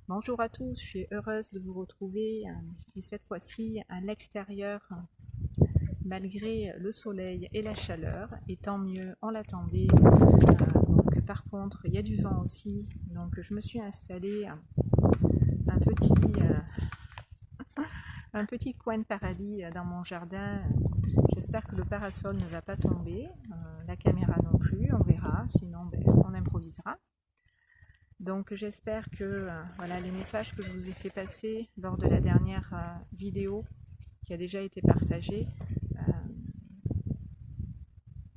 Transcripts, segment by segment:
Bonjour à tous, je suis heureuse de vous retrouver et cette fois-ci à l'extérieur malgré le soleil et la chaleur, et tant mieux, on l'attendait. Donc par contre il y a du vent aussi, donc je me suis installée un petit, un petit coin de paradis dans mon jardin. J'espère que le parasol ne va pas tomber, la caméra non plus, on verra, sinon on improvisera. Donc j'espère que voilà, les messages que je vous ai fait passer lors de la dernière vidéo qui a déjà été partagée,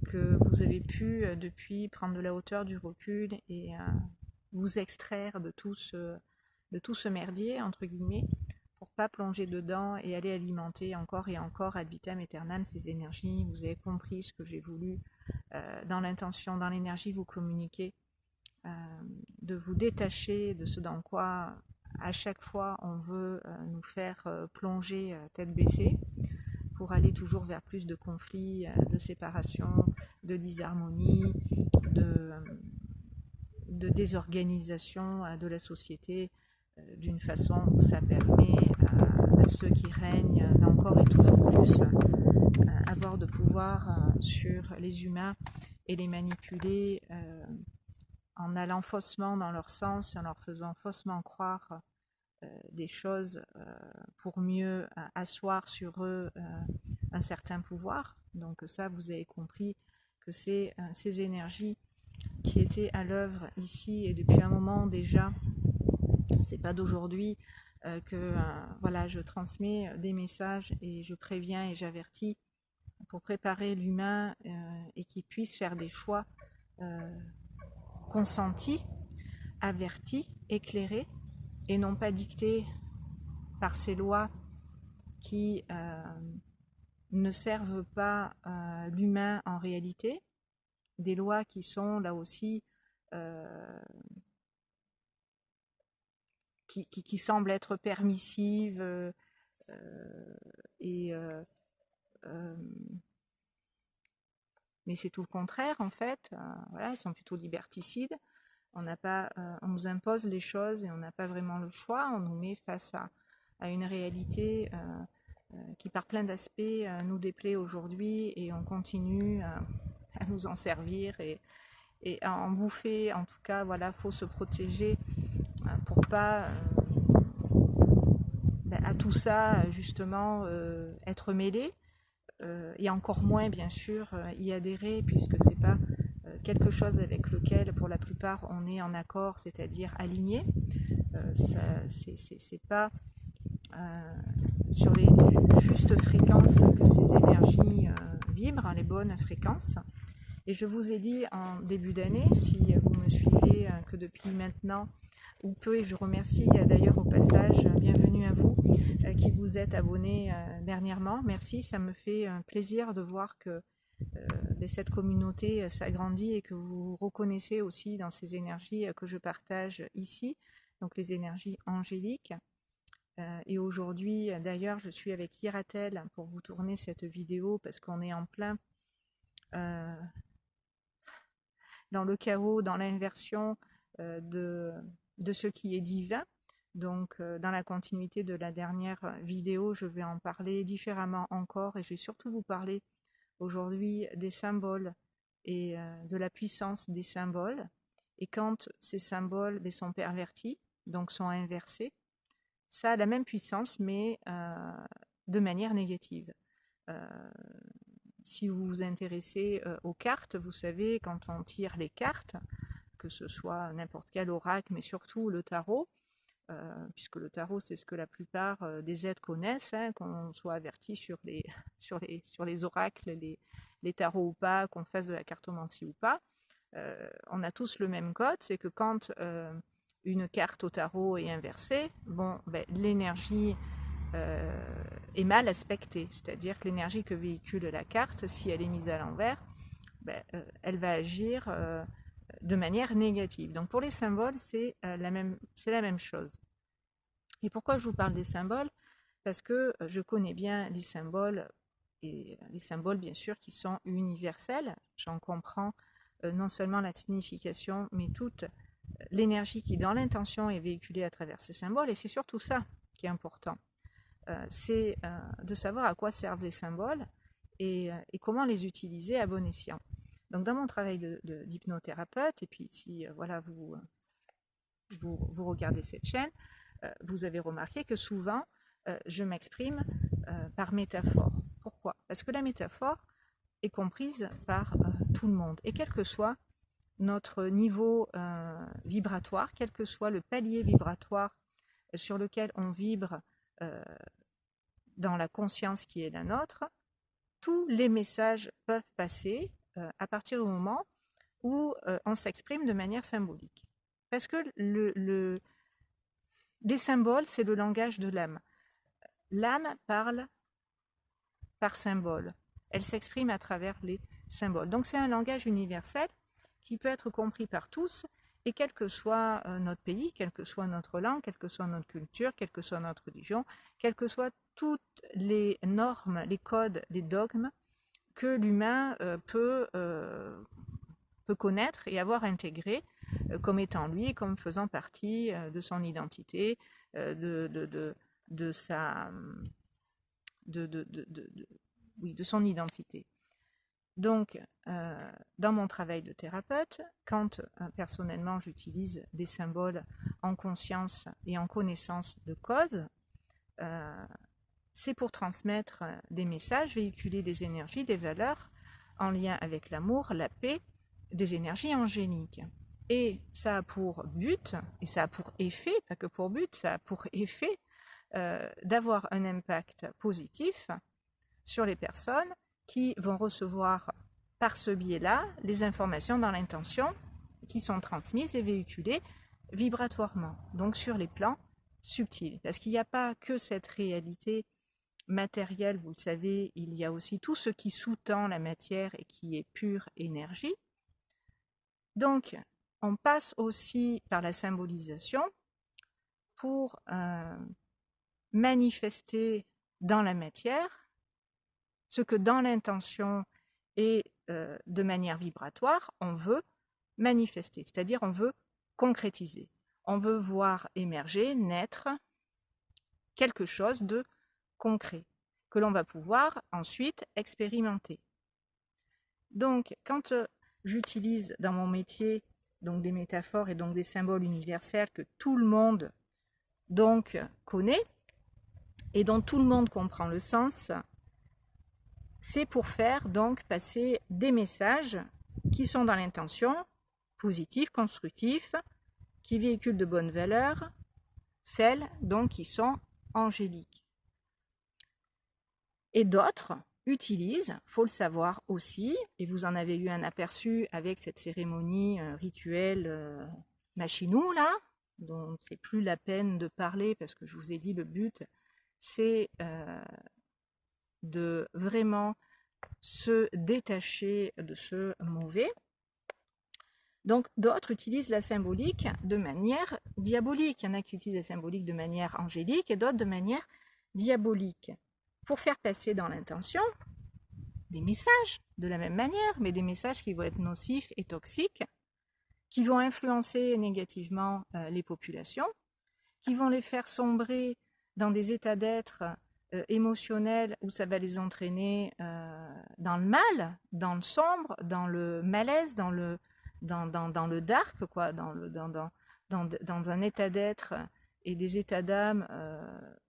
que vous avez pu depuis prendre de la hauteur, du recul et vous extraire de tout ce merdier, entre guillemets, pour pas plonger dedans et aller alimenter encore et encore ad vitam aeternam ces énergies. Vous avez compris ce que j'ai voulu dans l'intention, dans l'énergie vous communiquer. De vous détacher de ce dans quoi à chaque fois on veut nous faire plonger tête baissée pour aller toujours vers plus de conflits, de séparation, de disharmonie, de désorganisation de la société d'une façon où ça permet à ceux qui règnent d'encore et toujours plus avoir de pouvoir sur les humains et les manipuler en allant faussement dans leur sens, en leur faisant faussement croire des choses pour mieux asseoir sur eux un certain pouvoir. Donc ça, vous avez compris que c'est ces énergies qui étaient à l'œuvre ici et depuis un moment déjà. C'est pas d'aujourd'hui que voilà, je transmets des messages et je préviens et j'avertis pour préparer l'humain et qu'il puisse faire des choix consentis, avertis, éclairés, et non pas dictés par ces lois qui ne servent pas l'humain en réalité, des lois qui sont là aussi qui semblent être permissives et mais c'est tout le contraire en fait. Voilà, elles sont plutôt liberticides. On nous impose les choses et on n'a pas vraiment le choix. On nous met face à une réalité qui par plein d'aspects nous déplaît aujourd'hui et on continue à nous en servir et à en bouffer. En tout cas, voilà, faut se protéger pour pas à tout ça justement être mêlé. Et encore moins bien sûr y adhérer puisque c'est pas quelque chose avec lequel pour la plupart on est en accord, c'est-à-dire aligné. C'est pas sur les justes fréquences que ces énergies vibrent, les bonnes fréquences. Et je vous ai dit en début d'année, si vous me suivez que depuis maintenant ou peu, et je remercie d'ailleurs au passage, bienvenue à vous qui vous êtes abonnés dernièrement. Merci, ça me fait plaisir de voir que cette communauté s'agrandit et que vous reconnaissez aussi dans ces énergies que je partage ici, donc les énergies angéliques. Et aujourd'hui, d'ailleurs, je suis avec Iratel pour vous tourner cette vidéo parce qu'on est en plein dans le chaos, dans l'inversion de ce qui est divin. Donc, dans la continuité de la dernière vidéo, je vais en parler différemment encore et je vais surtout vous parler aujourd'hui des symboles et de la puissance des symboles. Et quand ces symboles sont pervertis, donc sont inversés, ça a la même puissance mais de manière négative. Si vous vous intéressez aux cartes, vous savez, quand on tire les cartes, que ce soit n'importe quel oracle, mais surtout le tarot, puisque le tarot, c'est ce que la plupart des êtres connaissent, hein, qu'on soit averti sur les, sur les oracles, les tarots ou pas, qu'on fasse de la cartomancie ou pas. On a tous le même code, c'est que quand une carte au tarot est inversée, bon, l'énergie est mal aspectée, c'est-à-dire que l'énergie que véhicule la carte, si elle est mise à l'envers, elle va agir de manière négative. Donc pour les symboles, c'est la même chose. Et pourquoi je vous parle des symboles? Parce que je connais bien les symboles, et les symboles bien sûr qui sont universels. J'en comprends non seulement la signification, mais toute l'énergie qui dans l'intention est véhiculée à travers ces symboles, et c'est surtout ça qui est important. C'est de savoir à quoi servent les symboles et comment les utiliser à bon escient. Donc dans mon travail d'hypnothérapeute, et puis si voilà, vous regardez cette chaîne, vous avez remarqué que souvent je m'exprime par métaphore. Pourquoi? Parce que la métaphore est comprise par tout le monde, et quel que soit notre niveau vibratoire, quel que soit le palier vibratoire sur lequel on vibre dans la conscience qui est la nôtre, tous les messages peuvent passer à partir du moment où on s'exprime de manière symbolique. Parce que les symboles, c'est le langage de l'âme. L'âme parle par symbole. Elle s'exprime à travers les symboles. Donc c'est un langage universel qui peut être compris par tous, et quel que soit notre pays, quelle que soit notre langue, quelle que soit notre culture, quelle que soit notre religion, quelles que soient toutes les normes, les codes, les dogmes que l'humain peut connaître et avoir intégré comme étant lui, comme faisant partie de son identité, de son identité. Donc, dans mon travail de thérapeute, quand personnellement j'utilise des symboles en conscience et en connaissance de cause, c'est pour transmettre des messages, véhiculer des énergies, des valeurs en lien avec l'amour, la paix, des énergies angéliques. Et ça a pour but, et ça a pour effet, pas que pour but, ça a pour effet d'avoir un impact positif sur les personnes qui vont recevoir par ce biais-là les informations dans l'intention qui sont transmises et véhiculées vibratoirement, donc sur les plans subtils. Parce qu'il n'y a pas que cette réalité matérielle, vous le savez, il y a aussi tout ce qui sous-tend la matière et qui est pure énergie. Donc, on passe aussi par la symbolisation pour manifester dans la matière ce que dans l'intention et de manière vibratoire, on veut manifester, c'est-à-dire on veut concrétiser. On veut voir émerger, naître quelque chose de concret que l'on va pouvoir ensuite expérimenter. Donc, quand j'utilise dans mon métier donc des métaphores et donc des symboles universels que tout le monde donc connaît et dont tout le monde comprend le sens, c'est pour faire donc passer des messages qui sont dans l'intention, positifs, constructifs, qui véhiculent de bonnes valeurs, celles donc qui sont angéliques. Et d'autres utilisent, faut le savoir aussi, et vous en avez eu un aperçu avec cette cérémonie rituelle machinou là, dont c'est plus la peine de parler parce que je vous ai dit le but c'est de vraiment se détacher de ce mauvais. Donc d'autres utilisent la symbolique de manière diabolique. Il y en a qui utilisent la symbolique de manière angélique et d'autres de manière diabolique. Pour faire passer dans l'intention des messages de la même manière, mais des messages qui vont être nocifs et toxiques, qui vont influencer négativement les populations, qui vont les faire sombrer dans des états d'être émotionnels où ça va les entraîner dans le mal, dans le sombre, dans le malaise, dans le dark, quoi, dans un état d'être et des états d'âme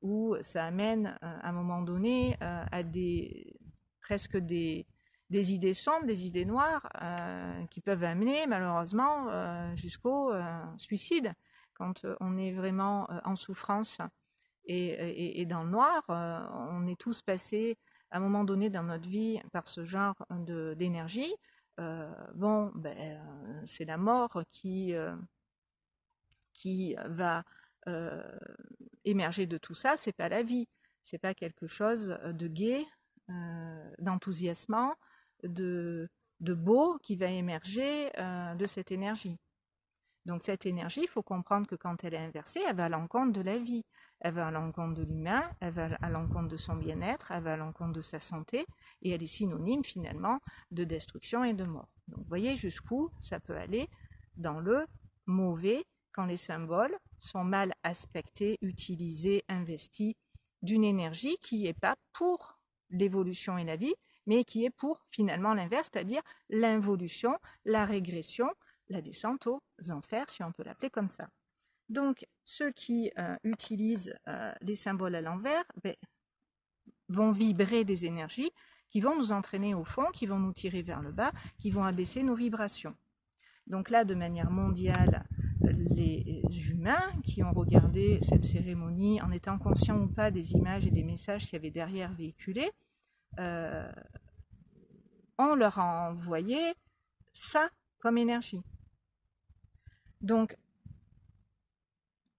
où ça amène à un moment donné à presque des idées sombres, des idées noires qui peuvent amener malheureusement jusqu'au suicide. Quand on est vraiment en souffrance et dans le noir, on est tous passés à un moment donné dans notre vie par ce genre d'énergie. C'est la mort qui va émerger de tout ça, c'est pas la vie, c'est pas quelque chose de gai, d'enthousiasmant, de beau qui va émerger de cette énergie. Donc cette énergie, il faut comprendre que quand elle est inversée, elle va à l'encontre de la vie, elle va à l'encontre de l'humain, elle va à l'encontre de son bien-être, elle va à l'encontre de sa santé, et elle est synonyme finalement de destruction et de mort. Donc vous voyez jusqu'où ça peut aller dans le mauvais quand les symboles sont mal aspectés, utilisés, investis d'une énergie qui n'est pas pour l'évolution et la vie, mais qui est pour finalement l'inverse, c'est-à-dire l'involution, la régression, la descente aux enfers, si on peut l'appeler comme ça. Donc, ceux qui utilisent les symboles à l'envers vont vibrer des énergies qui vont nous entraîner au fond, qui vont nous tirer vers le bas, qui vont abaisser nos vibrations. Donc là, de manière mondiale, les humains qui ont regardé cette cérémonie, en étant conscients ou pas des images et des messages qu'il y avait derrière véhiculés, on leur a envoyé ça comme énergie. Donc,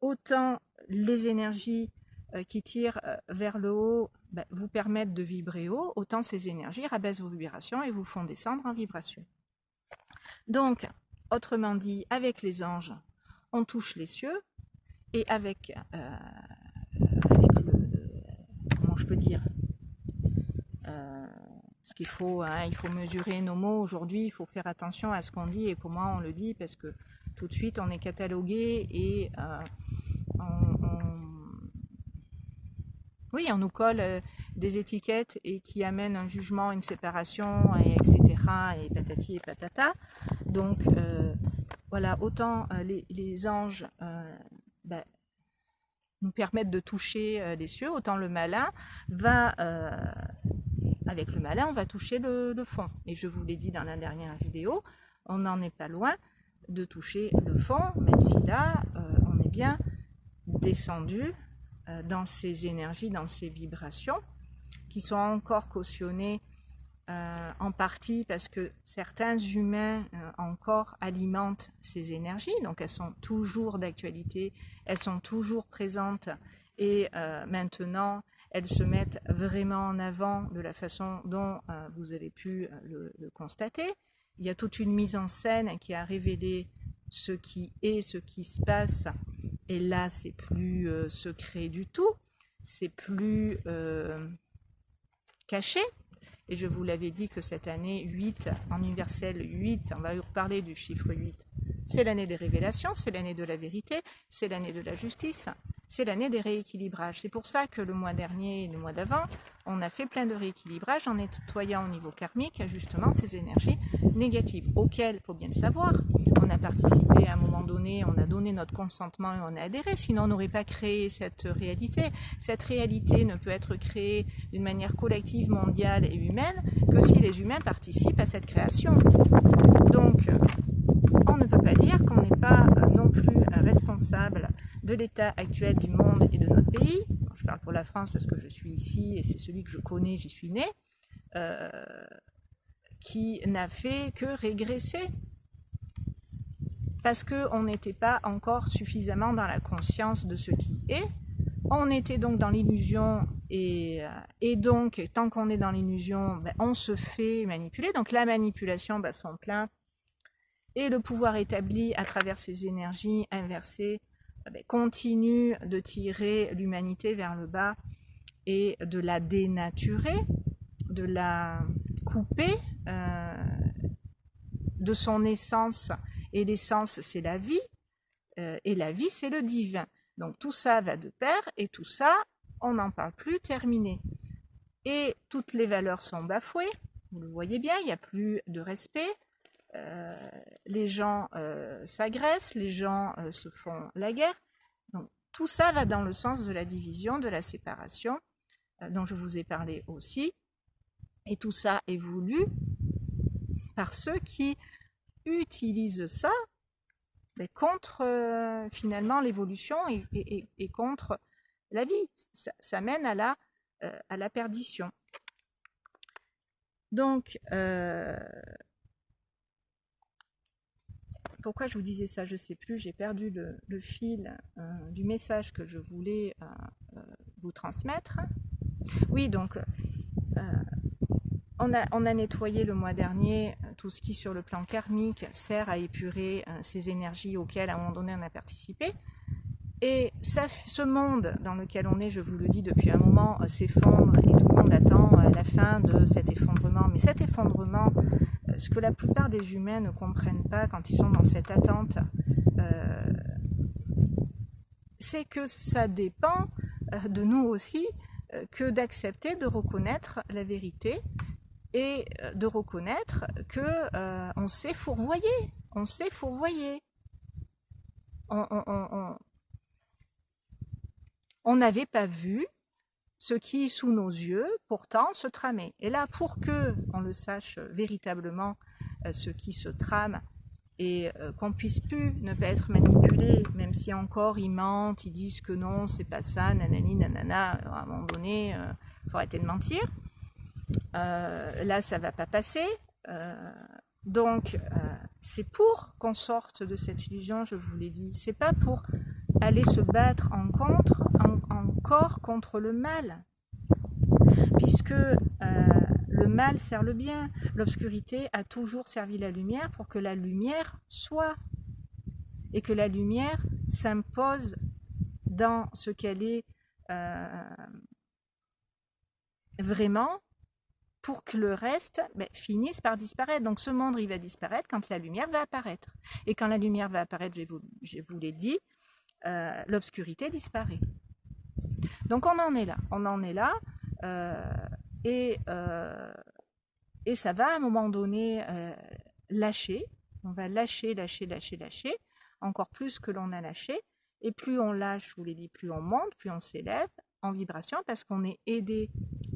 autant les énergies qui tirent vers le haut vous permettent de vibrer haut, autant ces énergies rabaissent vos vibrations et vous font descendre en vibration. Donc, autrement dit, avec les anges, on touche les cieux, et avec comment je peux dire, ce qu'il faut, il faut mesurer nos mots aujourd'hui, il faut faire attention à ce qu'on dit et comment on le dit, parce que tout de suite on est catalogué et on nous colle des étiquettes et qui amènent un jugement, une séparation, etc. et patati et patata. Donc voilà, autant les anges nous permettent de toucher les cieux, autant le malin va, avec le malin, on va toucher le fond. Et je vous l'ai dit dans la dernière vidéo, on n'en est pas loin de toucher le fond, même si là, on est bien descendu dans ces énergies, dans ces vibrations, qui sont encore cautionnées en partie parce que certains humains encore alimentent ces énergies, donc elles sont toujours d'actualité, elles sont toujours présentes et maintenant elles se mettent vraiment en avant de la façon dont vous avez pu le constater. Il y a toute une mise en scène qui a révélé ce qui est, ce qui se passe, et là c'est plus secret du tout, c'est plus caché. Et je vous l'avais dit que cette année 8, en universel 8, on va reparler du chiffre 8, c'est l'année des révélations, c'est l'année de la vérité, c'est l'année de la justice, c'est l'année des rééquilibrages. C'est pour ça que le mois dernier et le mois d'avant, on a fait plein de rééquilibrages en nettoyant au niveau karmique justement ces énergies négatives, auxquelles, il faut bien le savoir, on a participé à un moment donné, on a donné notre consentement et on a adhéré, sinon on n'aurait pas créé cette réalité. Cette réalité ne peut être créée d'une manière collective, mondiale et humaine que si les humains participent à cette création. Donc, on ne peut pas dire qu'on n'est pas non plus responsable de l'état actuel du monde et de notre pays. Je parle pour la France parce que je suis ici et c'est celui que je connais, j'y suis née, qui n'a fait que régresser. Parce qu'on n'était pas encore suffisamment dans la conscience de ce qui est. On était donc dans l'illusion et donc, tant qu'on est dans l'illusion, on se fait manipuler. Donc la manipulation bat son plein et le pouvoir établi à travers ces énergies inversées continue de tirer l'humanité vers le bas et de la dénaturer, de la couper de son essence. Et l'essence, c'est la vie, et la vie, c'est le divin. Donc tout ça va de pair, et tout ça, on n'en parle plus, terminé. Et toutes les valeurs sont bafouées, vous le voyez bien, il n'y a plus de respect, les gens s'agressent, les gens se font la guerre. Donc tout ça va dans le sens de la division, de la séparation, dont je vous ai parlé aussi. Et tout ça est voulu par ceux qui utilisent ça contre finalement l'évolution et contre la vie. Ça mène à la perdition. Donc, pourquoi je vous disais ça, je ne sais plus, j'ai perdu le fil du message que je voulais vous transmettre. Oui, donc, on a nettoyé le mois dernier tout ce qui, sur le plan karmique, sert à épurer ces énergies auxquelles, à un moment donné, on a participé. Et ce monde dans lequel on est, je vous le dis depuis un moment, s'effondre et tout le monde attend la fin de cet effondrement. Mais cet effondrement, ce que la plupart des humains ne comprennent pas quand ils sont dans cette attente, c'est que ça dépend de nous aussi, que d'accepter de reconnaître la vérité et de reconnaître que on s'est fourvoyé, on s'est fourvoyé. On n'avait pas vu ce qui, sous nos yeux, pourtant se tramait. Et là, pour que on le sache véritablement, ce qui se trame, et qu'on puisse plus ne pas être manipulé, même si encore ils mentent, ils disent que non, c'est pas ça, nanani, nanana, à un moment donné, faut arrêter de mentir. Là, ça va pas passer. Donc, c'est pour qu'on sorte de cette illusion, je vous l'ai dit. C'est pas pour aller se battre encore contre le mal, puisque le mal sert le bien. L'obscurité a toujours servi la lumière pour que la lumière soit, et que la lumière s'impose dans ce qu'elle est vraiment, pour que le reste finisse par disparaître. Donc ce monde, il va disparaître quand la lumière va apparaître. Et quand la lumière va apparaître, je vous l'ai dit, l'obscurité disparaît. Donc on en est là, et ça va à un moment donné lâcher. On va lâcher, encore plus que l'on a lâché. Et plus on lâche, je vous l'ai dit, plus on monte, plus on s'élève en vibration, parce qu'on est aidé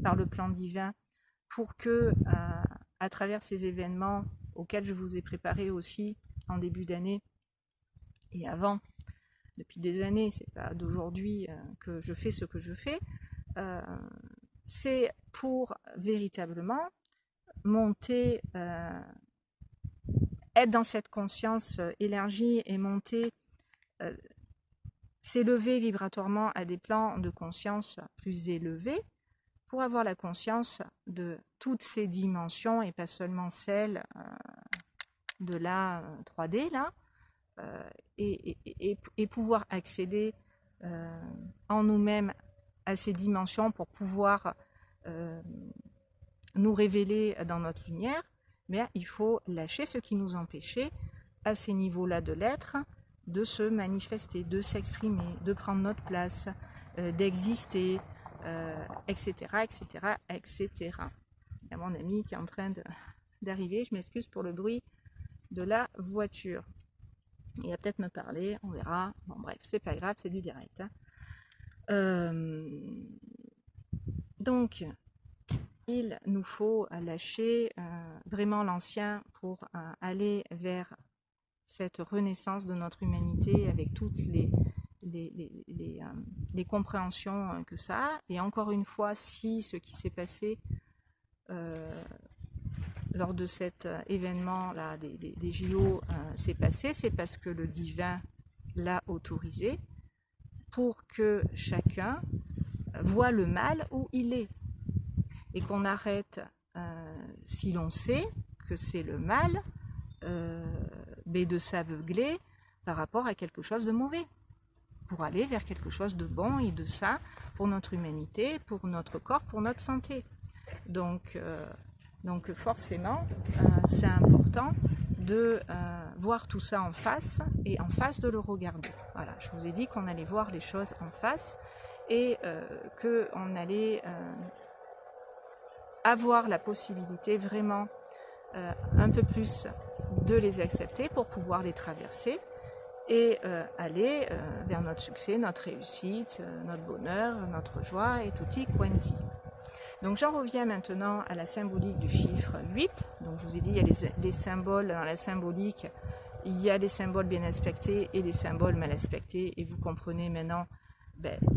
par le plan divin pour que, à travers ces événements auxquels je vous ai préparé aussi en début d'année et avant, depuis des années, c'est pas d'aujourd'hui que je fais ce que je fais, c'est pour véritablement monter, être dans cette conscience élargie et monter, s'élever vibratoirement à des plans de conscience plus élevés, pour avoir la conscience de toutes ces dimensions et pas seulement celles de la 3D là, et pouvoir accéder en nous-mêmes à ces dimensions pour pouvoir nous révéler dans notre lumière. Mais il faut lâcher ce qui nous empêchait à ces niveaux-là de l'être de se manifester, de s'exprimer, de prendre notre place, d'exister, etc., etc., etc. Il y a mon ami qui est en train d'arriver, je m'excuse pour le bruit de la voiture. Il va peut-être me parler, on verra. Bon bref, c'est pas grave, c'est du direct. Donc, il nous faut lâcher vraiment l'ancien pour aller vers cette renaissance de notre humanité avec toutes les compréhensions que ça a. Et encore une fois, si ce qui s'est passé lors de cet événement-là des JO s'est passé, c'est parce que le divin l'a autorisé pour que chacun voit le mal où il est. Et qu'on arrête, si l'on sait que c'est le mal, mais de s'aveugler par rapport à quelque chose de mauvais, pour aller vers quelque chose de bon et de sain pour notre humanité, pour notre corps, pour notre santé. Donc forcément, c'est important de voir tout ça en face, et en face de le regarder. Voilà, je vous ai dit qu'on allait voir les choses en face, et qu'on allait avoir la possibilité vraiment un peu plus de les accepter pour pouvoir les traverser et aller vers notre succès, notre réussite, notre bonheur, notre joie et tutti quanti. Donc j'en reviens maintenant à la symbolique du chiffre 8. Donc je vous ai dit, il y a les symboles dans la symbolique, il y a les symboles bien aspectés et les symboles mal aspectés, et vous comprenez maintenant,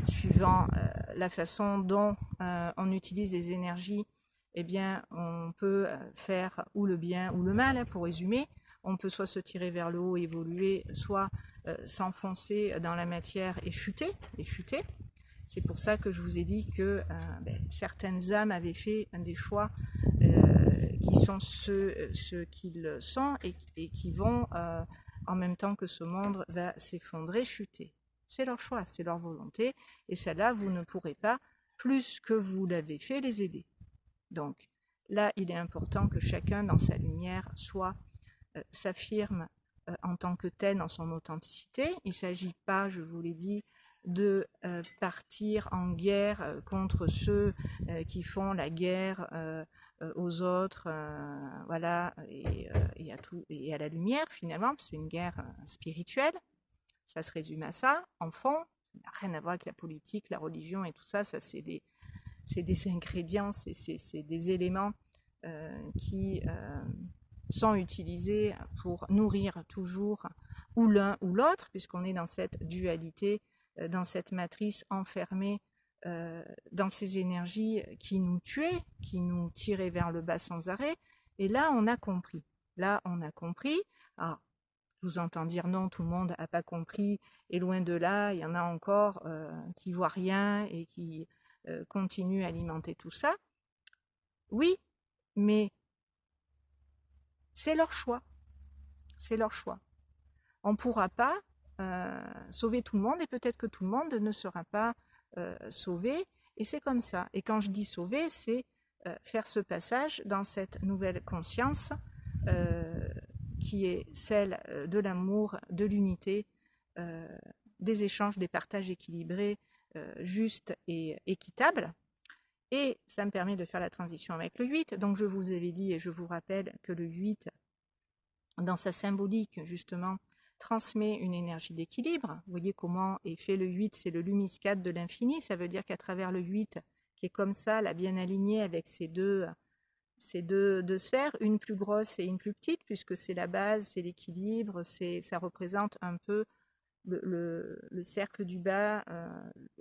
suivant la façon dont on utilise les énergies, eh bien, on peut faire ou le bien ou le mal, pour résumer. On peut soit se tirer vers le haut, évoluer, soit s'enfoncer dans la matière et chuter. C'est pour ça que je vous ai dit que certaines âmes avaient fait des choix qui sont ceux qu'ils sont, et qui vont, en même temps que ce monde va s'effondrer, chuter. C'est leur choix, c'est leur volonté, et celle-là, vous ne pourrez pas, plus que vous l'avez fait, les aider. Donc, là, il est important que chacun, dans sa lumière, s'affirme en tant que tel dans son authenticité. Il ne s'agit pas, je vous l'ai dit, de partir en guerre contre ceux qui font la guerre aux autres, voilà, et à la lumière finalement, c'est une guerre spirituelle. Ça se résume à ça, en fond. Ça n'a rien à voir avec la politique, la religion et tout ça. Ça, c'est des ingrédients, c'est des éléments qui sont utilisés pour nourrir toujours ou l'un ou l'autre, puisqu'on est dans cette dualité, dans cette matrice enfermée dans ces énergies qui nous tuaient, qui nous tiraient vers le bas sans arrêt. Et là, on a compris. Alors, je vous entends dire non, tout le monde n'a pas compris, et loin de là, il y en a encore qui ne voient rien et qui continuent à alimenter tout ça. Oui, mais c'est leur choix. C'est leur choix. On ne pourra pas sauver tout le monde, et peut-être que tout le monde ne sera pas sauvé, et c'est comme ça. Et quand je dis sauver, c'est faire ce passage dans cette nouvelle conscience qui est celle de l'amour, de l'unité, des échanges, des partages équilibrés, justes et équitables. Et ça me permet de faire la transition avec le 8. Donc je vous avais dit et je vous rappelle que le 8, dans sa symbolique justement, transmet une énergie d'équilibre. Vous voyez comment est fait le 8, c'est le lumiscate de l'infini. Ça veut dire qu'à travers le 8, qui est comme ça, là, bien aligné avec ces deux sphères, une plus grosse et une plus petite, puisque c'est la base, c'est l'équilibre, ça représente un peu le cercle du bas,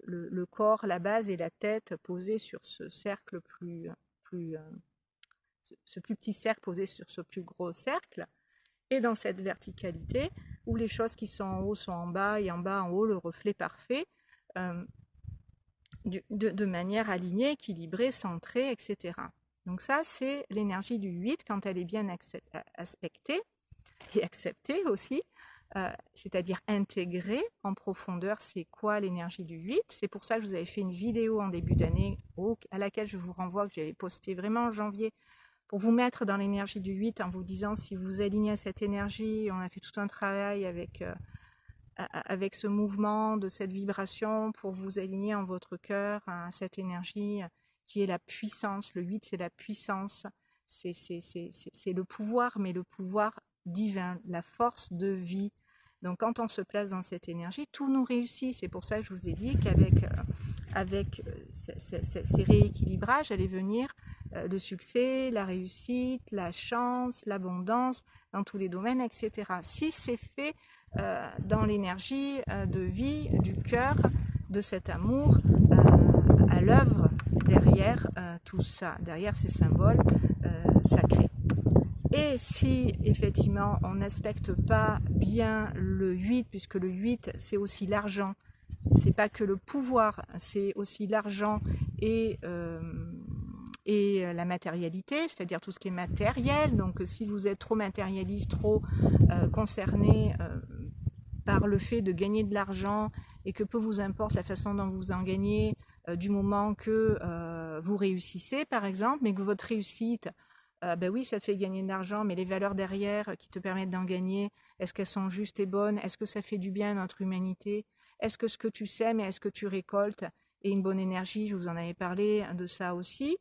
le corps, la base et la tête posés sur ce cercle ce plus petit cercle posé sur ce plus gros cercle, et dans cette verticalité où les choses qui sont en haut sont en bas et en bas en haut, le reflet parfait, de manière alignée, équilibrée, centrée, etc. Donc ça, c'est l'énergie du 8 quand elle est bien aspectée et acceptée aussi, c'est-à-dire intégrée en profondeur. C'est quoi l'énergie du 8 ? C'est pour ça que je vous avais fait une vidéo en début d'année à laquelle je vous renvoie, que j'avais postée vraiment en janvier, pour vous mettre dans l'énergie du 8 en vous disant si vous alignez à cette énergie. On a fait tout un travail avec ce mouvement, de cette vibration, pour vous aligner en votre cœur à cette énergie qui est la puissance. Le 8, c'est la puissance, c'est le pouvoir, mais le pouvoir divin, la force de vie. Donc quand on se place dans cette énergie, tout nous réussit. C'est pour ça que je vous ai dit qu'avec ces rééquilibrages allait venir le succès, la réussite, la chance, l'abondance dans tous les domaines, etc. Si c'est fait dans l'énergie de vie, du cœur, de cet amour à l'œuvre derrière tout ça, derrière ces symboles sacrés. Et si effectivement on n'aspecte pas bien le 8, puisque le 8 c'est aussi l'argent, c'est pas que le pouvoir, c'est aussi l'argent et la matérialité, c'est-à-dire tout ce qui est matériel. Donc si vous êtes trop matérialiste, trop concerné par le fait de gagner de l'argent et que peu vous importe la façon dont vous en gagnez du moment que vous réussissez par exemple, mais que votre réussite, ben oui, ça te fait gagner de l'argent, mais les valeurs derrière qui te permettent d'en gagner, est-ce qu'elles sont justes et bonnes? Est-ce que ça fait du bien à notre humanité? Est-ce que ce que tu sèmes et est-ce que tu récoltes est une bonne énergie? Je vous en avais parlé de ça aussi.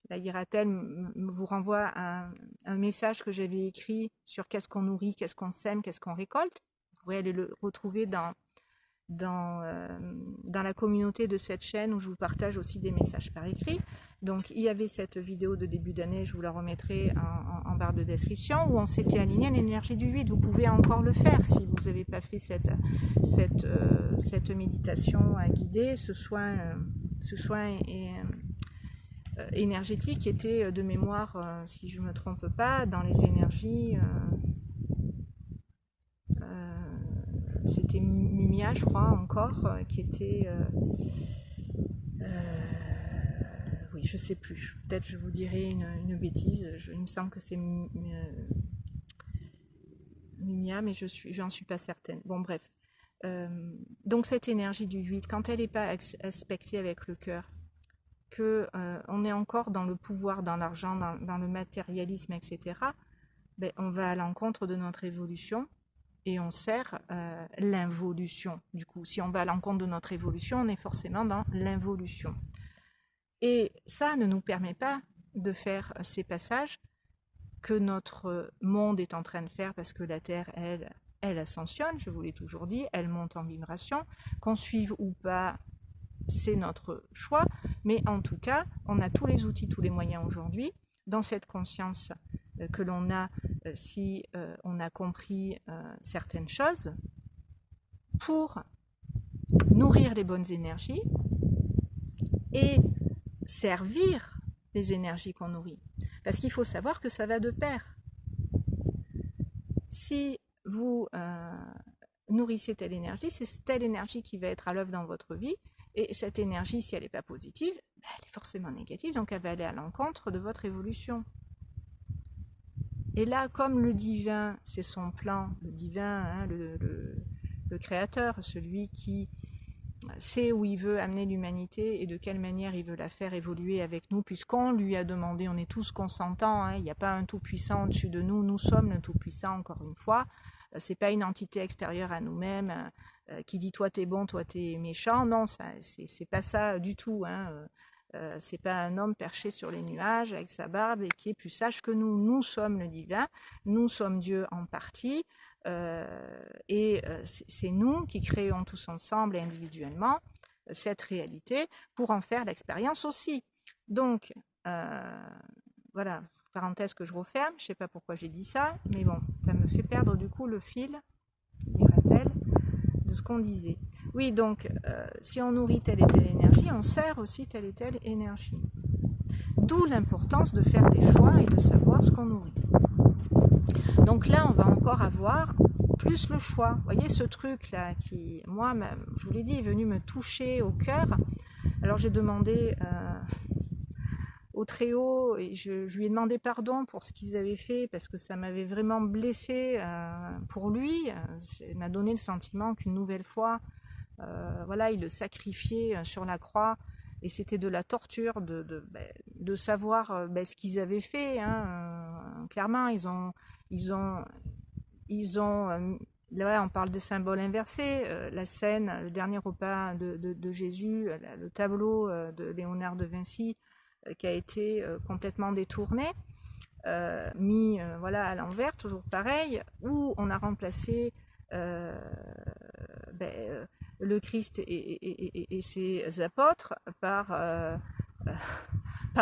La Hiratel vous renvoie à un message que j'avais écrit sur qu'est-ce qu'on nourrit, qu'est-ce qu'on sème, qu'est-ce qu'on récolte. Vous pourrez aller le retrouver dans la communauté de cette chaîne où je vous partage aussi des messages par écrit. Donc il y avait cette vidéo de début d'année, je vous la remettrai en barre de description, où on s'était aligné à l'énergie du 8. Vous pouvez encore le faire si vous n'avez pas fait cette méditation guidée, ce soin énergétique était de mémoire, si je ne me trompe pas, dans les énergies, c'était Mumia je crois encore, qui était, oui je sais plus, peut-être je vous dirai une bêtise, il me semble que c'est Mumia, mais j'en suis pas certaine. Bon bref, donc cette énergie du 8, quand elle n'est pas aspectée avec le cœur, qu'on est encore dans le pouvoir, dans l'argent, dans le matérialisme, etc., ben, on va à l'encontre de notre évolution et on sert l'involution. Du coup, si on va à l'encontre de notre évolution, on est forcément dans l'involution. Et ça ne nous permet pas de faire ces passages que notre monde est en train de faire, parce que la Terre, elle ascensionne, je vous l'ai toujours dit, elle monte en vibration. Qu'on suive ou pas, c'est notre choix, mais en tout cas, on a tous les outils, tous les moyens aujourd'hui, dans cette conscience que l'on a si on a compris certaines choses, pour nourrir les bonnes énergies et servir les énergies qu'on nourrit. Parce qu'il faut savoir que ça va de pair. Si vous nourrissez telle énergie, c'est telle énergie qui va être à l'œuvre dans votre vie, et cette énergie, si elle n'est pas positive, elle est forcément négative, donc elle va aller à l'encontre de votre évolution. Et là, comme le divin, c'est son plan, le divin, hein, le créateur, celui qui sait où il veut amener l'humanité et de quelle manière il veut la faire évoluer avec nous, puisqu'on lui a demandé, on est tous consentants, hein, il n'y a pas un tout-puissant au-dessus de nous, nous sommes le tout-puissant, encore une fois, c'est pas une entité extérieure à nous-mêmes qui dit toi t'es bon, toi t'es méchant, non, c'est pas ça du tout, hein. C'est pas un homme perché sur les nuages avec sa barbe et qui est plus sage que nous. Nous sommes le divin, nous sommes Dieu en partie, et c'est nous qui créons tous ensemble et individuellement cette réalité pour en faire l'expérience aussi. Donc, voilà, parenthèse que je referme, je sais pas pourquoi j'ai dit ça, mais bon, ça me fait perdre du coup le fil, dira-t-elle, de ce qu'on disait. Oui, donc, si on nourrit telle et telle énergie, on sert aussi telle et telle énergie. D'où l'importance de faire des choix et de savoir ce qu'on nourrit. Donc là, on va encore avoir plus le choix. Vous voyez ce truc-là qui, moi, je vous l'ai dit, est venu me toucher au cœur. Alors j'ai demandé au Très-Haut, et je lui ai demandé pardon pour ce qu'ils avaient fait, parce que ça m'avait vraiment blessée pour lui. Ça m'a donné le sentiment qu'une nouvelle fois, voilà, il le sacrifiait sur la croix, et c'était de la torture de savoir ce qu'ils avaient fait. Hein. Clairement, là, on parle des symboles inversés. La scène, le dernier repas de Jésus, le tableau de Léonard de Vinci, qui a été complètement détourné, mis voilà, à l'envers, toujours pareil, où on a remplacé le Christ et ses apôtres par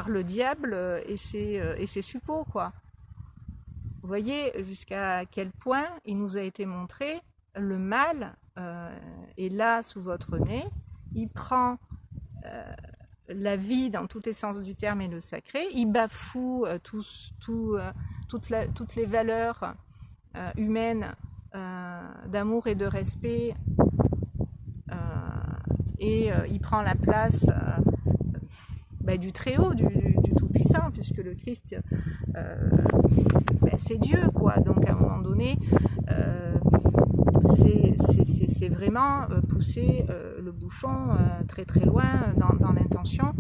le diable et ses suppôts, quoi. Vous voyez jusqu'à quel point il nous a été montré le mal est là sous votre nez, il prend la vie dans tous les sens du terme et le sacré, il bafoue toutes les valeurs humaines d'amour et de respect, et il prend la place du Très-Haut, du Tout-Puissant, puisque le Christ c'est Dieu, quoi. Donc à un moment donné, c'est vraiment pousser le bouchon très très loin dans l'intention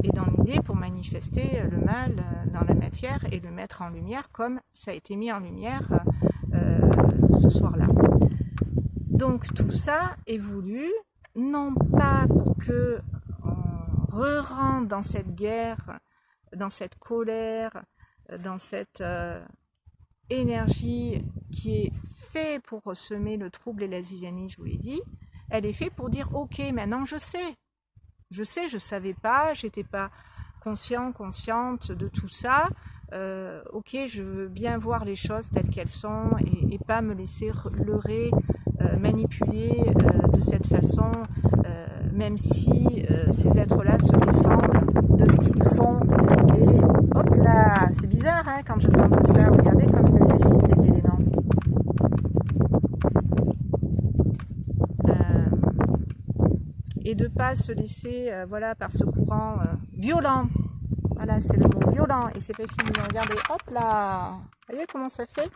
et dans l'idée pour manifester le mal dans la matière et le mettre en lumière comme ça a été mis en lumière ce soir-là. Donc tout ça est voulu non pas pour que on re-rentre dans cette guerre, dans cette colère, dans cette énergie qui est faite pour semer le trouble et la zizanie, je vous l'ai dit. Elle est faite pour dire ok, maintenant je sais, je savais pas, j'étais pas consciente de tout ça. Ok, je veux bien voir les choses telles qu'elles sont et pas me laisser leurrer, manipuler de cette façon, même si ces êtres-là se défendent de ce qu'ils font. Et hop là, c'est bizarre hein, quand je parle de ça, regardez comme ça s'agite les éléments. Et de ne pas se laisser voilà, par ce courant violent. Voilà, c'est le mot violent. Et c'est pas fini. Regardez, hop là. Vous voyez comment ça fait?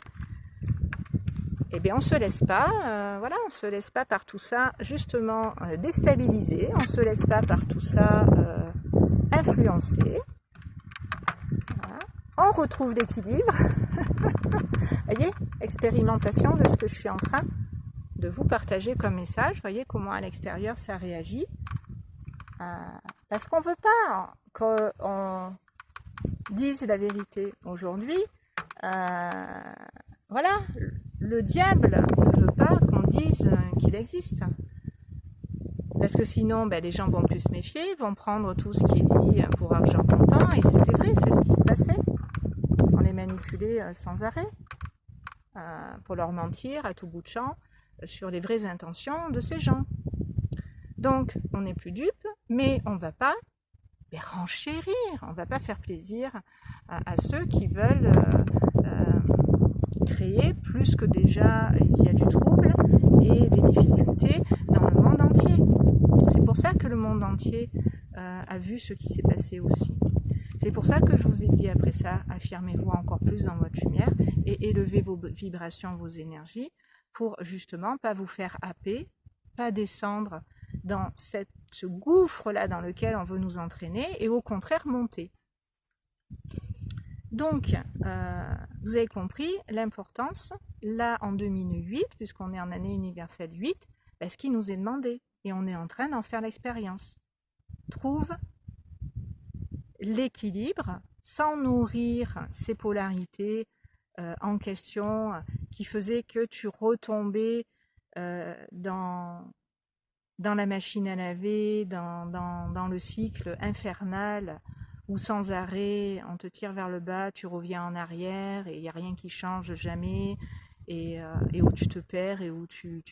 Eh bien, on se laisse pas. Voilà, on se laisse pas par tout ça, justement, déstabiliser. On se laisse pas par tout ça influencer. Voilà. On retrouve l'équilibre. Voyez, expérimentation de ce que je suis en train de vous partager comme message. Voyez comment à l'extérieur ça réagit. Parce qu'on ne veut pas qu'on dise la vérité aujourd'hui. Voilà, le diable ne veut pas qu'on dise qu'il existe. Parce que sinon, les gens vont plus se méfier, vont prendre tout ce qui est dit pour argent comptant. Et c'était vrai, c'est ce qui se passait. On les manipulait sans arrêt pour leur mentir à tout bout de champ sur les vraies intentions de ces gens. Donc, on n'est plus dupe, mais on ne va pas renchérir, on ne va pas faire plaisir à ceux qui veulent créer plus que déjà il y a du trouble et des difficultés dans le monde entier. C'est pour ça que le monde entier a vu ce qui s'est passé aussi. C'est pour ça que je vous ai dit après ça, affirmez-vous encore plus dans votre lumière et élevez vos vibrations, vos énergies pour justement pas vous faire happer, pas descendre dans ce gouffre-là dans lequel on veut nous entraîner et au contraire monter. Donc, vous avez compris l'importance, là en 2008, puisqu'on est en année universelle 8, ce qui nous est demandé et on est en train d'en faire l'expérience. Trouve l'équilibre sans nourrir ces polarités en question qui faisaient que tu retombais dans la machine à laver, dans le cycle infernal où sans arrêt on te tire vers le bas, tu reviens en arrière et il n'y a rien qui change jamais et où tu te perds et où tu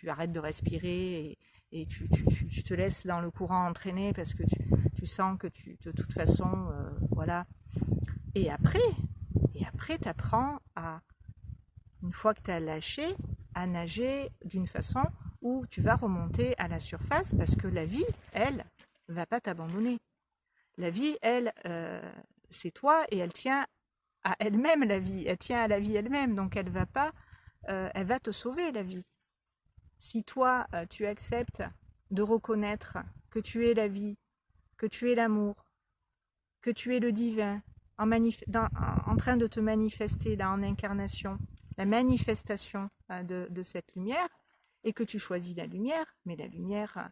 arrêtes de respirer et tu te laisses dans le courant entraîner parce que tu sens que de toute façon, voilà. Et après tu apprends à, une fois que tu as lâché, à nager d'une façon où tu vas remonter à la surface parce que la vie, elle, ne va pas t'abandonner. La vie, elle, c'est toi et elle tient à elle-même la vie. Elle tient à la vie elle-même, donc elle va te sauver la vie. Si toi, tu acceptes de reconnaître que tu es la vie, que tu es l'amour, que tu es le divin, en train de te manifester là en incarnation, la manifestation de cette lumière, et que tu choisis la lumière, mais la lumière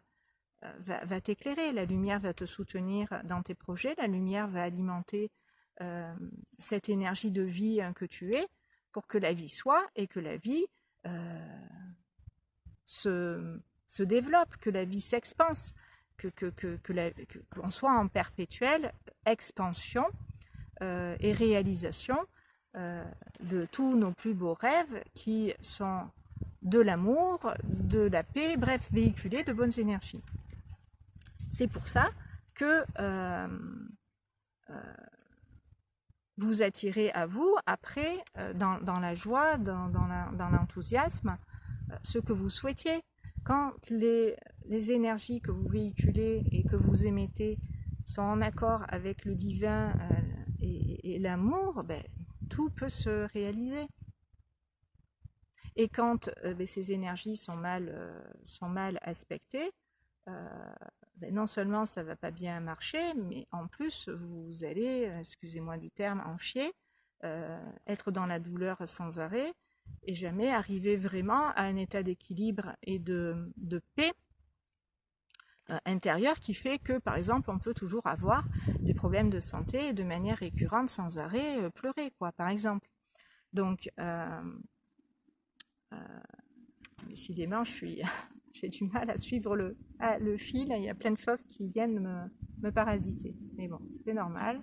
va t'éclairer, la lumière va te soutenir dans tes projets, la lumière va alimenter cette énergie de vie que tu es pour que la vie soit et que la vie se développe, que la vie s'expanse, qu'on soit en perpétuelle expansion et réalisation de tous nos plus beaux rêves qui sont de l'amour, de la paix, bref, véhiculer de bonnes énergies. C'est pour ça que vous attirez à vous, après, dans la joie, dans l'enthousiasme, ce que vous souhaitiez. Quand les énergies que vous véhiculez et que vous émettez sont en accord avec le divin et l'amour, tout peut se réaliser. Et quand ces énergies sont mal aspectées, non seulement ça ne va pas bien marcher, mais en plus vous allez, excusez-moi du terme, en chier, être dans la douleur sans arrêt et jamais arriver vraiment à un état d'équilibre et de paix intérieure qui fait que, par exemple, on peut toujours avoir des problèmes de santé et de manière récurrente sans arrêt pleurer, quoi, par exemple. Donc, décidément, j'ai du mal à suivre le fil. Il y a plein de choses qui viennent me parasiter. Mais bon, c'est normal.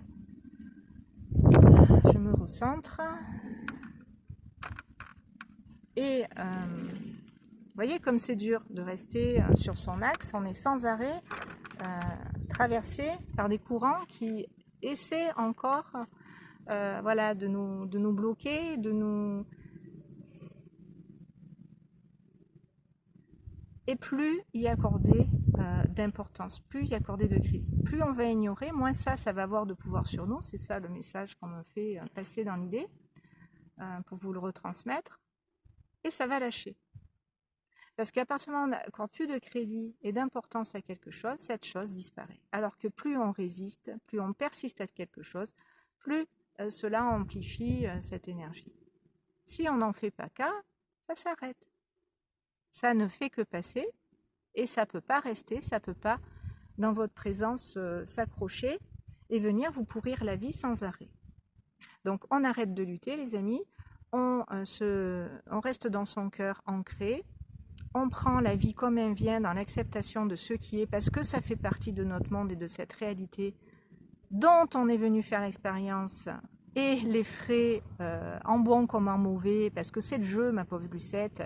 Je me recentre. Et vous voyez comme c'est dur de rester sur son axe. On est sans arrêt traversé par des courants qui essaient encore de nous bloquer, de nous... Et plus y accorder d'importance, plus y accorder de crédit. Plus on va ignorer, moins ça va avoir de pouvoir sur nous. C'est ça le message qu'on me fait passer dans l'idée pour vous le retransmettre. Et ça va lâcher. Parce qu'à partir du moment où on n'accorde plus de crédit et d'importance à quelque chose, cette chose disparaît. Alors que plus on résiste, plus on persiste à quelque chose, plus cela amplifie cette énergie. Si on n'en fait pas cas, ça s'arrête. Ça ne fait que passer et ça ne peut pas rester, ça ne peut pas, dans votre présence, s'accrocher et venir vous pourrir la vie sans arrêt. Donc on arrête de lutter, les amis, on reste dans son cœur ancré, on prend la vie comme elle vient dans l'acceptation de ce qui est, parce que ça fait partie de notre monde et de cette réalité dont on est venu faire l'expérience et les frais en bon comme en mauvais, parce que c'est le jeu, ma pauvre Lucette.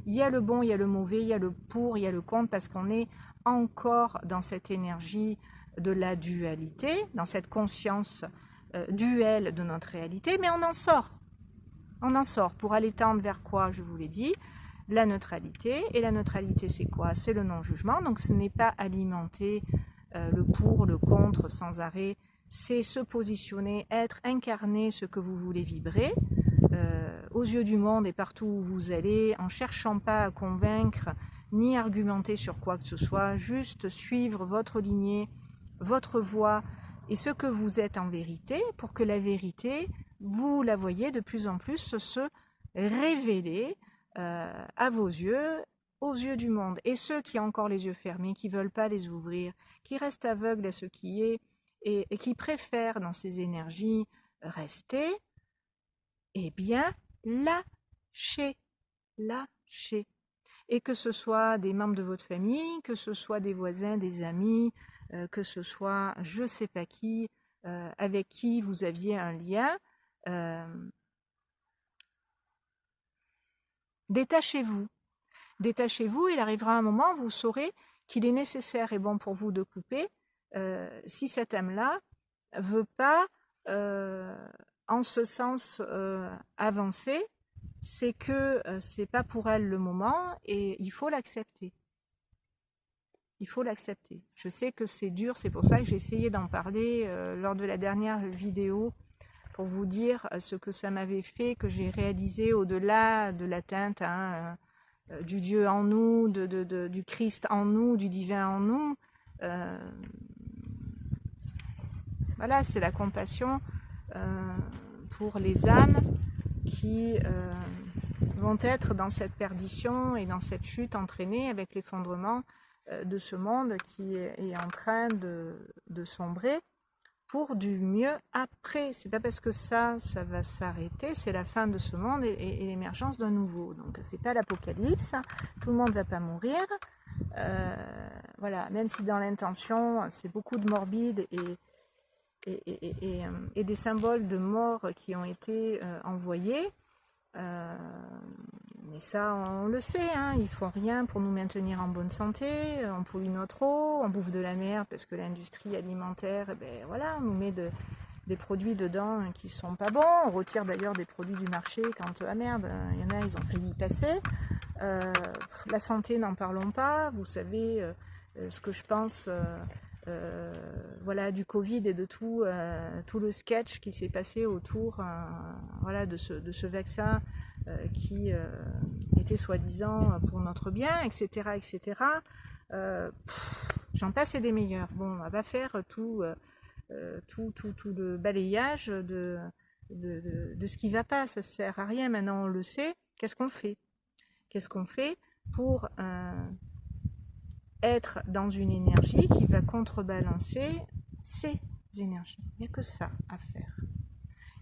Il y a le bon, il y a le mauvais, il y a le pour, il y a le contre, parce qu'on est encore dans cette énergie de la dualité, dans cette conscience duelle de notre réalité, mais on en sort. On en sort pour aller tendre vers quoi, je vous l'ai dit, la neutralité. Et la neutralité, c'est quoi? C'est le non-jugement. Donc ce n'est pas alimenter le pour, le contre sans arrêt. C'est se positionner, être, incarner ce que vous voulez vibrer aux yeux du monde et partout où vous allez, en cherchant pas à convaincre ni argumenter sur quoi que ce soit, juste suivre votre lignée, votre voie et ce que vous êtes en vérité, pour que la vérité, vous la voyez de plus en plus se révéler à vos yeux, aux yeux du monde. Et ceux qui ont encore les yeux fermés, qui ne veulent pas les ouvrir, qui restent aveugles à ce qui est, et qui préfèrent dans ces énergies rester, eh bien, lâchez. Et que ce soit des membres de votre famille, que ce soit des voisins, des amis, que ce soit je ne sais pas qui, avec qui vous aviez un lien, détachez-vous. Détachez-vous, il arrivera un moment où vous saurez qu'il est nécessaire et bon pour vous de couper si cette âme-là ne veut pas en ce sens avancer, c'est que ce n'est pas pour elle le moment et il faut l'accepter. Il faut l'accepter. Je sais que c'est dur, c'est pour ça que j'ai essayé d'en parler lors de la dernière vidéo pour vous dire ce que ça m'avait fait, que j'ai réalisé au-delà de l'atteinte du Dieu en nous, du Christ en nous, du divin en nous. Voilà, c'est la compassion pour les âmes qui vont être dans cette perdition et dans cette chute entraînée avec l'effondrement de ce monde qui est en train de sombrer pour du mieux après. C'est pas parce que ça va s'arrêter, c'est la fin de ce monde et l'émergence d'un nouveau. Donc c'est pas l'apocalypse, tout le monde va pas mourir. Voilà, même si dans l'intention c'est beaucoup de morbide et des symboles de mort qui ont été envoyés. Mais ça, on le sait, hein, ils font rien pour nous maintenir en bonne santé, on pollue notre eau, on bouffe de la merde parce que l'industrie alimentaire, ben voilà, on nous met des produits dedans qui sont pas bons, on retire d'ailleurs des produits du marché quand, ah merde, il y en a, ils ont failli y passer. La santé, n'en parlons pas, vous savez ce que je pense voilà, du Covid et de tout le sketch qui s'est passé autour voilà, de ce vaccin qui était soi-disant pour notre bien, etc. etc. J'en passe et des meilleurs. Bon, on va pas faire tout le balayage de ce qui ne va pas, ça ne sert à rien, maintenant on le sait. Qu'est-ce qu'on fait? Qu'est-ce qu'on fait pour être dans une énergie qui va contrebalancer ces énergies? Il n'y a que ça à faire.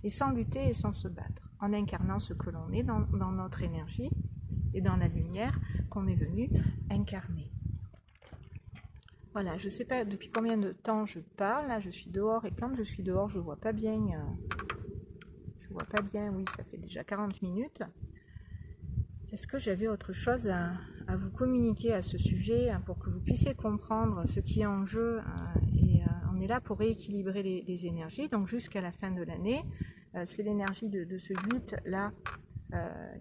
Et sans lutter et sans se battre, en incarnant ce que l'on est dans notre énergie et dans la lumière qu'on est venu incarner. Voilà, je ne sais pas depuis combien de temps je parle, là je suis dehors et quand je suis dehors je ne vois pas bien, oui ça fait déjà 40 minutes. Est-ce que j'avais autre chose à vous communiquer à ce sujet pour que vous puissiez comprendre ce qui est en jeu et on est là pour rééquilibrer les énergies, donc jusqu'à la fin de l'année. C'est l'énergie de ce 8 là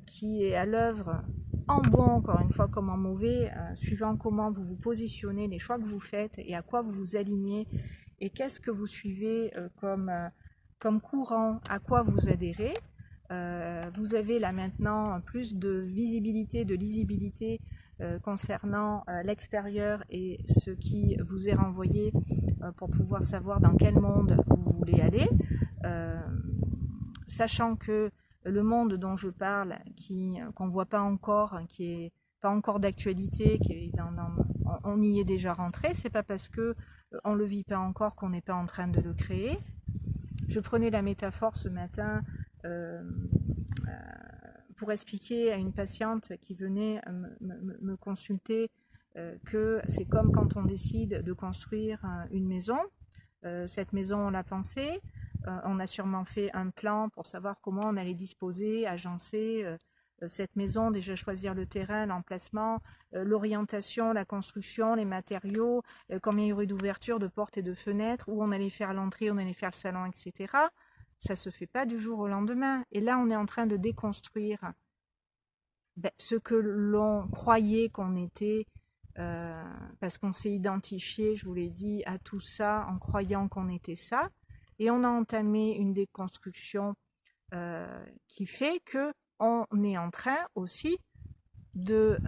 qui est à l'œuvre en bon, encore une fois, comme en mauvais, suivant comment vous vous positionnez, les choix que vous faites et à quoi vous vous alignez et qu'est-ce que vous suivez comme courant, à quoi vous adhérez. Vous avez là maintenant plus de visibilité, de lisibilité concernant l'extérieur et ce qui vous est renvoyé pour pouvoir savoir dans quel monde vous voulez aller, sachant que le monde dont je parle, qu'on ne voit pas encore, qui est pas encore d'actualité, on y est déjà rentré, c'est pas parce que on le vit pas encore qu'on n'est pas en train de le créer. Je prenais la métaphore ce matin pour expliquer à une patiente qui venait me consulter que c'est comme quand on décide de construire une maison. Cette maison, on l'a pensée, on a sûrement fait un plan pour savoir comment on allait disposer, agencer cette maison, déjà choisir le terrain, l'emplacement, l'orientation, la construction, les matériaux, combien il y aurait d'ouvertures, de portes et de fenêtres, où on allait faire l'entrée, on allait faire le salon, etc. Ça ne se fait pas du jour au lendemain. Et là, on est en train de déconstruire ce que l'on croyait qu'on était, parce qu'on s'est identifié, je vous l'ai dit, à tout ça en croyant qu'on était ça. Et on a entamé une déconstruction qui fait que on est en train aussi de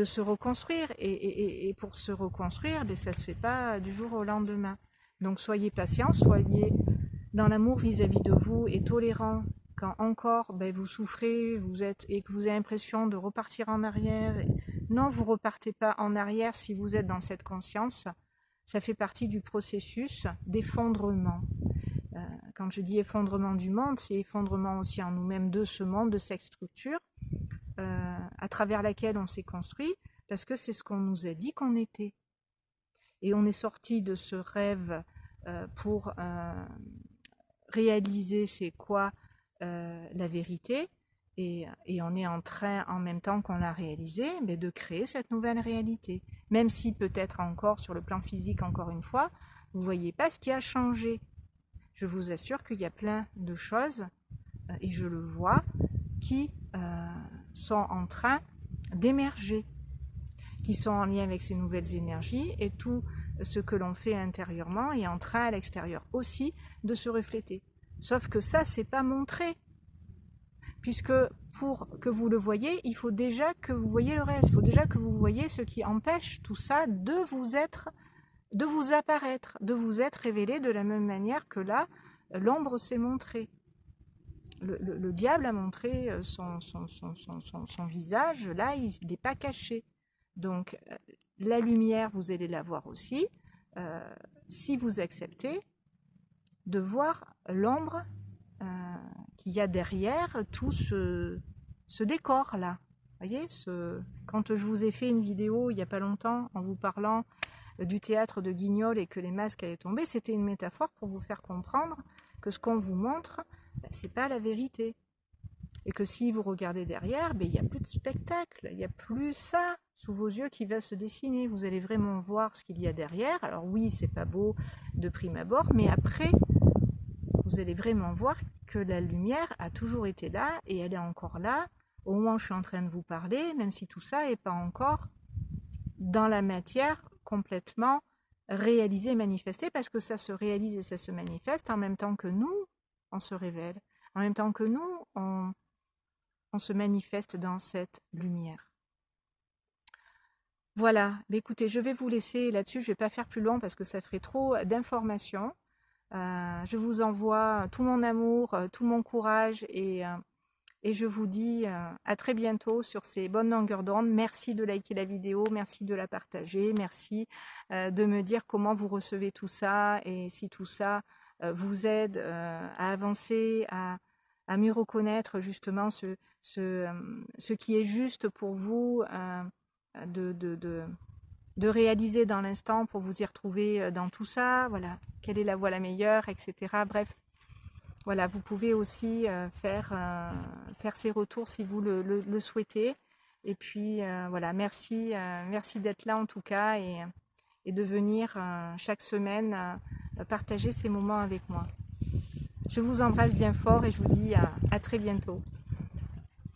se reconstruire. Et pour se reconstruire, ça ne se fait pas du jour au lendemain. Donc soyez patients, soyez dans l'amour vis-à-vis de vous et tolérants quand encore vous souffrez, et que vous avez l'impression de repartir en arrière. Non, vous ne repartez pas en arrière si vous êtes dans cette conscience. Ça fait partie du processus d'effondrement. Quand je dis effondrement du monde, c'est effondrement aussi en nous-mêmes de ce monde, de cette structure à travers laquelle on s'est construit, parce que c'est ce qu'on nous a dit qu'on était. Et on est sorti de ce rêve pour réaliser c'est quoi la vérité, et on est en train, en même temps qu'on l'a réalisé, de créer cette nouvelle réalité. Même si peut-être encore sur le plan physique, encore une fois, vous ne voyez pas ce qui a changé. Je vous assure qu'il y a plein de choses, et je le vois, qui sont en train d'émerger, qui sont en lien avec ces nouvelles énergies, et tout ce que l'on fait intérieurement est en train à l'extérieur aussi de se refléter. Sauf que ça, c'est pas montré. Puisque pour que vous le voyez, il faut déjà que vous voyez le reste. Il faut déjà que vous voyez ce qui empêche tout ça de vous apparaître, de vous être révélé de la même manière que là, l'ombre s'est montrée. Le diable a montré son visage, là, il n'est pas caché. Donc, la lumière, vous allez la voir aussi, si vous acceptez de voir l'ombre qu'il y a derrière tout ce décor-là. Vous voyez, quand je vous ai fait une vidéo il n'y a pas longtemps en vous parlant du théâtre de Guignol et que les masques allaient tomber, c'était une métaphore pour vous faire comprendre que ce qu'on vous montre, c'est pas la vérité. Et que si vous regardez derrière, il n'y a plus de spectacle, il n'y a plus ça sous vos yeux qui va se dessiner. Vous allez vraiment voir ce qu'il y a derrière. Alors oui, c'est pas beau de prime abord, mais après, vous allez vraiment voir que la lumière a toujours été là et elle est encore là au moment où je suis en train de vous parler, même si tout ça n'est pas encore dans la matière complètement réalisé, manifesté, parce que ça se réalise et ça se manifeste en même temps que nous, on se révèle, en même temps que nous, on se manifeste dans cette lumière. Voilà, écoutez, je vais vous laisser là-dessus, je ne vais pas faire plus long parce que ça ferait trop d'informations. Je vous envoie tout mon amour, tout mon courage et je vous dis à très bientôt sur ces bonnes longueurs d'onde. Merci de liker la vidéo, merci de la partager, merci de me dire comment vous recevez tout ça et si tout ça vous aide à avancer, à mieux reconnaître justement ce qui est juste pour vous de réaliser dans l'instant pour vous y retrouver dans tout ça. Voilà, quelle est la voie la meilleure, etc. Bref. Voilà, vous pouvez aussi faire ces retours si vous le souhaitez. Et puis, voilà, merci d'être là en tout cas et de venir chaque semaine partager ces moments avec moi. Je vous embrasse bien fort et je vous dis à très bientôt.